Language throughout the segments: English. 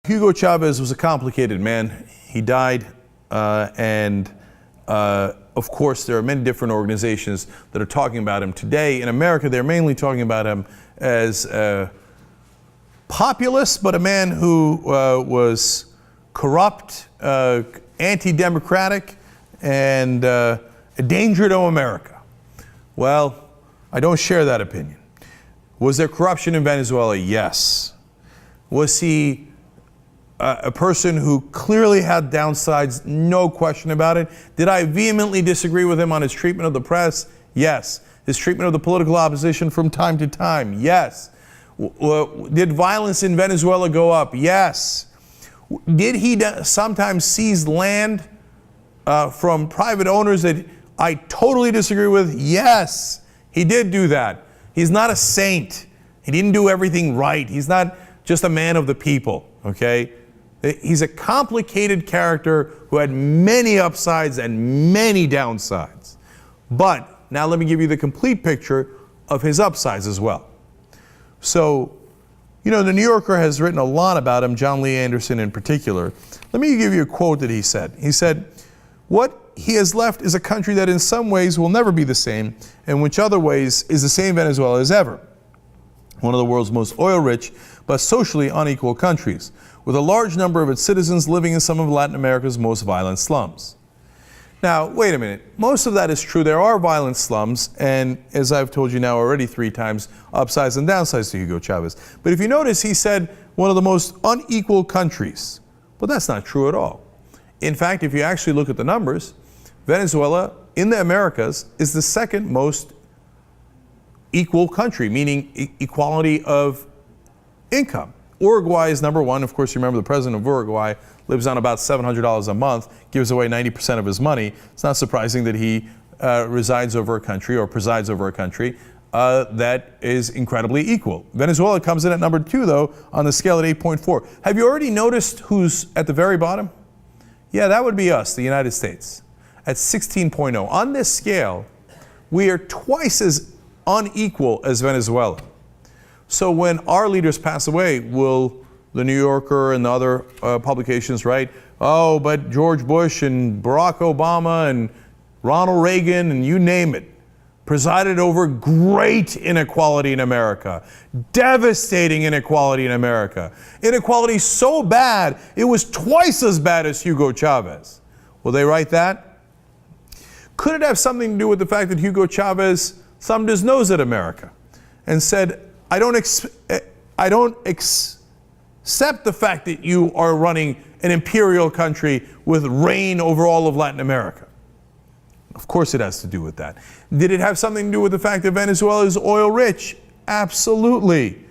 Hugo Chavez was a complicated man. He died, of course, there are many different organizations that are talking about him today. In America, they're mainly talking about him as a populist, but a man who was corrupt, anti-democratic, and a danger to America. Well, I don't share that opinion. Was there corruption in Venezuela? Yes. Was he a person who clearly had downsides? No question about it. Did I vehemently disagree with him on his treatment of the press? Yes. His treatment of the political opposition from time to time? Yes. Did violence in Venezuela go up? Yes. Did he sometimes seize land from private owners that I totally disagree with? Yes. He did do that. He's not a saint. He didn't do everything right. He's not just a man of the people, okay? He's a complicated character who had many upsides and many downsides. But now let me give you the complete picture of his upsides as well. So, you know, the New Yorker has written a lot about him, John Lee Anderson in particular. Let me give you a quote that he said. He said, "What he has left is a country that in some ways will never be the same, and which other ways is the same Venezuela as ever. One of the world's most oil-rich but socially unequal countries, with a large number of its citizens living in some of Latin America's most violent slums." Now, wait a minute. Most of that is true. There are violent slums, and as I've told you now already 3 times, upsides and downsides to Hugo Chavez. But if you notice, he said one of the most unequal countries. But that's not true at all. In fact, if you actually look at the numbers, Venezuela in the Americas is the second most equal country, meaning equality of income. Uruguay is number 1. Of course, you remember the president of Uruguay lives on about $700 a month, gives away 90% of his money. It's not surprising that he resides over a country or presides over a country that is incredibly equal. Venezuela comes in at number 2, though, on the scale at 8.4. Have you already noticed who's at the very bottom? Yeah, that would be us, the United States, at 16.0. On this scale, we are twice as unequal as Venezuela. So when our leaders pass away, will the New Yorker and the other publications write, "Oh, but George Bush and Barack Obama and Ronald Reagan and you name it presided over great inequality in America, devastating inequality in America. Inequality so bad, it was twice as bad as Hugo Chavez." Will they write that? Could it have something to do with the fact that Hugo Chavez thumbed his nose at America and said, I don't accept the fact that you are running an imperial country with reign over all of Latin America? Of course it has to do with that. Did it have something to do with the fact that Venezuela is oil rich? Absolutely.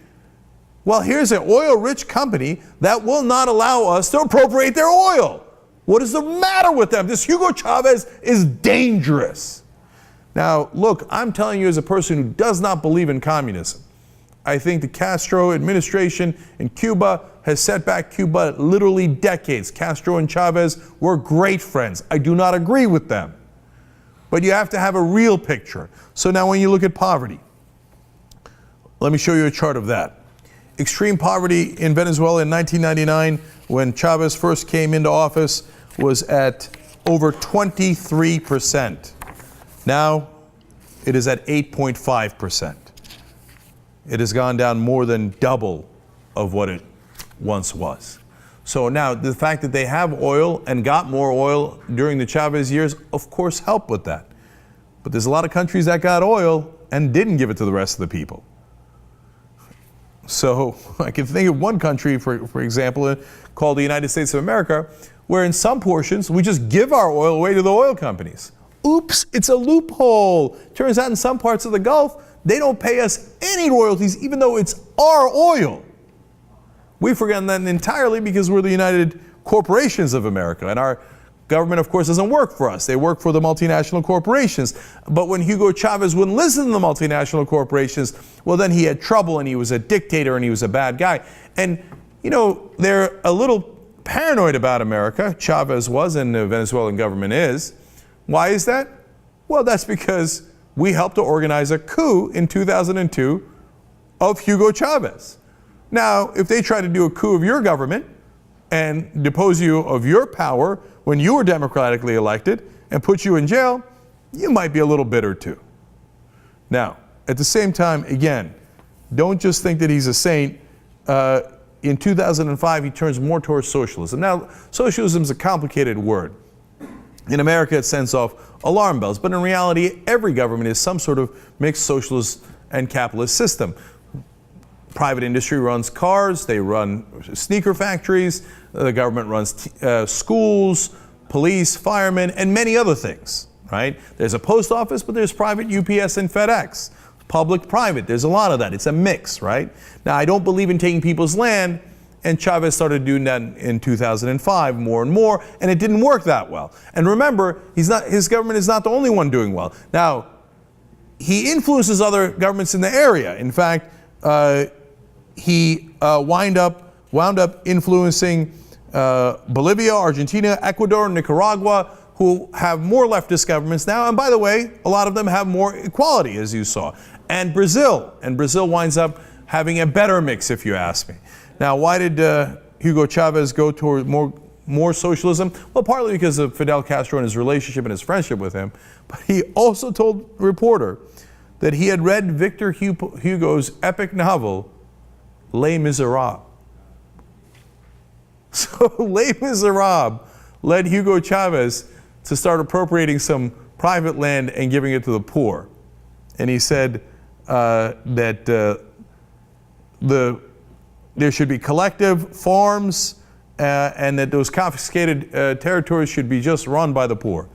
Well, here's an oil rich company that will not allow us to appropriate their oil. What is the matter with them? This Hugo Chavez is dangerous. Now, look, I'm telling you as a person who does not believe in communism. I think the Castro administration in Cuba has set back Cuba literally decades. Castro and Chavez were great friends. I do not agree with them. But you have to have a real picture. So now when you look at poverty, let me show you a chart of that. Extreme poverty in Venezuela in 1999, when Chavez first came into office, was at over 23%. Now it is at 8.5%. It has gone down more than double of what it once was. So now the fact that they have oil and got more oil during the Chavez years, of course, helped with that. But there's a lot of countries that got oil and didn't give it to the rest of the people. So I can think of one country, for example, called the United States of America, where in some portions we just give our oil away to the oil companies. Oops, it's a loophole. Turns out in some parts of the Gulf, they don't pay us any royalties, even though it's our oil. We've forgotten that entirely because we're the United Corporations of America, and our government, of course, doesn't work for us. They work for the multinational corporations. But when Hugo Chavez wouldn't listen to the multinational corporations, well, then he had trouble, and he was a dictator, and he was a bad guy. And, you know, they're a little paranoid about America. Chavez was, and the Venezuelan government is. Why is that? Well, that's because we helped to organize a coup in 2002 of Hugo Chavez. Now, if they try to do a coup of your government, and depose you of your power when you were democratically elected and put you in jail, you might be a little bitter too. Now, at the same time, again, don't just think that he's a saint. In 2005, he turns more towards socialism. Now, socialism is a complicated word. In America, it sends off alarm bells, but in reality, every government is some sort of mixed socialist and capitalist system. Private industry runs cars, they run sneaker factories, the government runs schools, police, firemen, and many other things, right? There's a post office, but there's private UPS and FedEx. Public, private, there's a lot of that. It's a mix, right? Now, I don't believe in taking people's land, and Chavez started doing that in 2005 more and more, and it didn't work that well. And remember, his government is not the only one doing well. Now, he influences other governments in the area. In fact, he wound up influencing Bolivia, Argentina, Ecuador, Nicaragua, who have more leftist governments now. And by the way, a lot of them have more equality, as you saw. And Brazil winds up having a better mix, if you ask me. Now, why did Hugo Chavez go toward more socialism? Well, partly because of Fidel Castro and his relationship and his friendship with him, but he also told a reporter that he had read Victor Hugo's epic novel, Les Miserables. So Les Miserables led Hugo Chavez to start appropriating some private land and giving it to the poor. And he said that there should be collective farms and that those confiscated territories should be just run by the poor.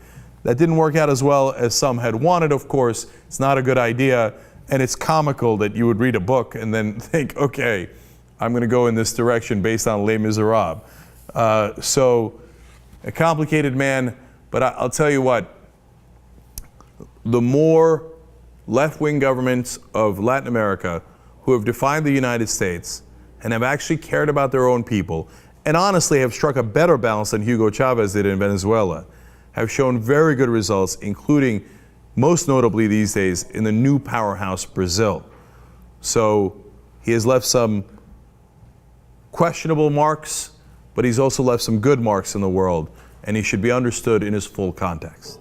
That didn't work out as well as some had wanted, of course. It's not a good idea, and it's comical that you would read a book and then think, okay, I'm going to go in this direction based on Les Miserables. So, a complicated man, but I'll tell you what, the more left-wing governments of Latin America who have defined the United States and have actually cared about their own people, and honestly have struck a better balance than Hugo Chavez did in Venezuela, have shown very good results, including, most notably these days, in the new powerhouse Brazil. So he has left some questionable marks, but he's also left some good marks in the world, and he should be understood in his full context.